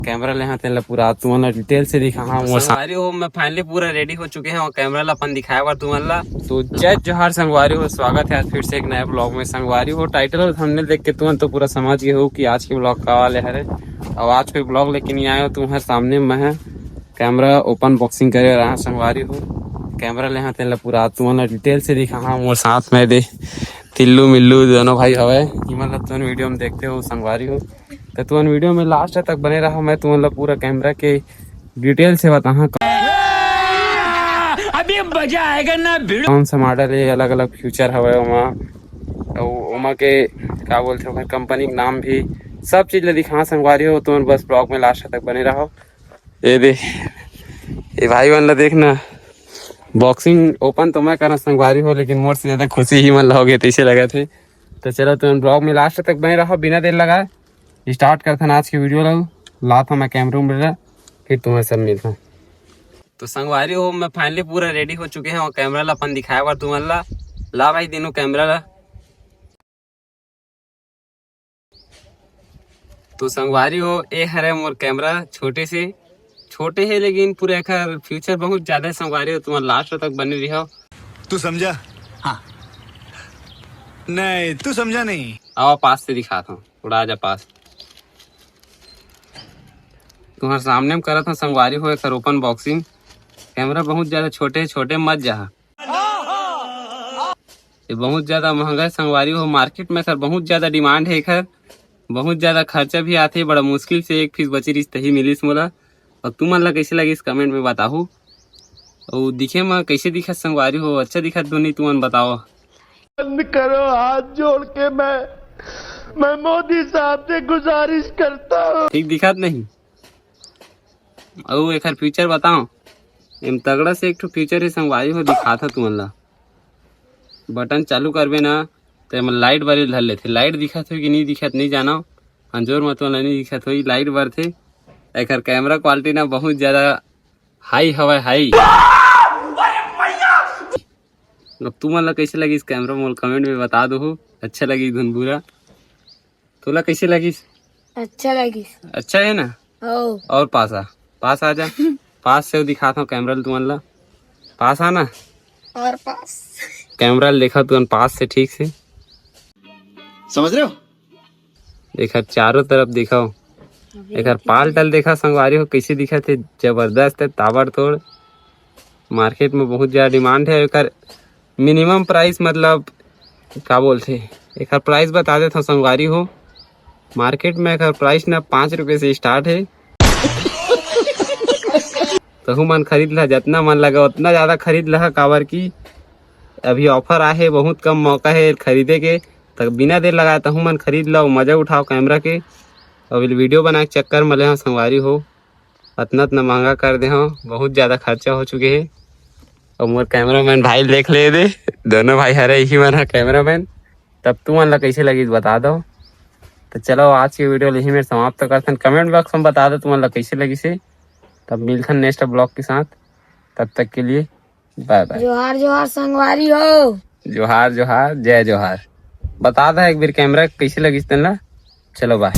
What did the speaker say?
Camera ले हाथ पूरा तुम्हारा डिटेल से दिखा। हाँ संगवारी हो मैं फाइनली पूरा रेडी हो चुके हैं और कैमरा ला अपन दिखाया बार तुम्हारा। तो जय जोहार संगवारी हो, स्वागत है आज फिर से एक नया ब्लॉग में। संगवारी हो टाइटल और थंबनेल देख के तुम तो पूरा समझ गए हो कि आज के ब्लॉग का वाले हरे। अब आज कोई ब्लॉग लेके नहीं आए हो, तुम्हारे सामने मैं कैमरा ओपन बॉक्सिंग करे रहा संगवारी हो। कैमरा ले हाथ पूरा तुम्हारा डिटेल से दिखा। हाँ मोर साथ में दे तिल्लू मिल्लू दोनों भाई हवे। मतलब तुम वीडियो में देखते हो संगवारी हो, तो तुम वीडियो में लास्ट तक बने रहो। मैं तुम्हारा पूरा कैमरा के डिटेल से बता अभी मजा आएगा ना। कौन सा मॉडल है, अलग अलग फ्यूचर हवे उमा के क्या बोलते हो कंपनी के नाम भी सब चीज ले दिखा संगवारी हो। तुम बस ब्लॉग में लास्ट तक बने रहो। ये दे ये भाई वाला देखना बॉक्सिंग ओपन तो मैं करना संगवारी हो, लेकिन मोर से ज्यादा खुशी ही मन लोगे तैसे लगे थे। तो चलो तुम ब्लॉग में लास्ट तक बने रहो। बिना देर लगाए स्टार्ट करता ना आज की वीडियो ला था मैं कैमरा में, फिर तुम्हें सब मिलता। तो संगवारी हो मैं फाइनली पूरा रेडी हो चुके हैं और कैमरा ला अपन दिखाया बार तुम्हारा। ला भाई तीनों कैमरा ला। तो संगवारी हो ए हरे मोर कैमरा छोटे है लेकिन पूरे एकर फ्यूचर बहुत ज्यादा संगवारी हो। तुम्हारा लास्ट तक बने रहो। तू समझा? हाँ नहीं तू समझा नहीं। आओ पास से दिखाता हूँ, थोड़ा आजा पास। तुम्हारे सामने में करा था संगवारी हो एक ओपन बॉक्सिंग। कैमरा बहुत ज्यादा छोटे मत जहा, ये बहुत ज्यादा महंगा है संगवारी हो। मार्केट में सर बहुत ज्यादा डिमांड है खैर, बहुत ज्यादा खर्चा भी आते, बड़ा मुश्किल से एक फीस बची रिश्ते ही मिलीस मोला। और तुम मन ला कैसे लगी इस कमेंट में बताओ। और दिखे मैं कैसे दिखा संगवारी हो, अच्छा दिखा तो नहीं तुम बताओ। बंद करो हाथ जोड़ के मैं मोदी साहब से गुजारिश करता हूँ। ठीक दिखा नहीं और एक फ्यूचर बताओ। एम तगड़ा से एक तो फीचर है संगवारी हो दिखा था तुम्हारा। बटन चालू करबे ना तो लाइट बारे धर लेते। लाइट दिखा था कि नहीं दिखा नहीं जाना, अंजोर मत वाला नहीं दिखा था लाइट बार थे। एक कैमरा क्वालिटी ना बहुत ज्यादा हाई हवा हाई। अब तुम्हारा कैसे लगी इस कैमरा मोल कमेंट में बता दो। अच्छा लगी धुन बुरा तोला कैसे लगी? अच्छा लगी। अच्छा है ना। और पास आ जा पास से दिखाता हूँ कैमरा तुम्हारा। पास आना और पास कैमरा देखा तुम पास से ठीक से समझ रहे हो? देखा चारों तरफ दिखाओ। एक पाल टल देखा संगवारी हो कैसे दिखा थे, जबरदस्त है ताबड़तोड़। मार्केट में बहुत ज्यादा डिमांड है। एक मिनिमम प्राइस मतलब क्या बोलते एक प्राइस बता देता हूँ संगवारी हो। मार्केट में एक प्राइस ना 5 रुपए से स्टार्ट है। तो मन खरीद ला, जितना मन लगा उतना ज्यादा खरीद ला। काबर की अभी ऑफर आए है, बहुत कम मौका है खरीदे के। तो बिना देर लगाए तो मन खरीद लो, मजा उठाओ कैमरा के। और वीडियो बना के चक्कर में ले हाँ संगवारी हो इतना महंगा कर दे। हाँ बहुत ज्यादा खर्चा हो चुके हैं। और मोर कैमरामैन भाई देख ले दे, दोनों भाई हरे ही मन है कैमरामैन। तब तुम मन ला कैसे लगी बता दो। तो चलो आज की वीडियो यही में समाप्त करते हैं। कमेंट बॉक्स में बता दो तुम ला कैसे लगी से। तब मिलते हैं नेक्स्ट ब्लॉग के साथ, तब तक के लिए बाय बाय। जोहार जोहार संगवारी हो। जोहार जोहार जय जोहार। बता दो एक बार कैमरा कैसे लगी तेन ला। चलो बाय।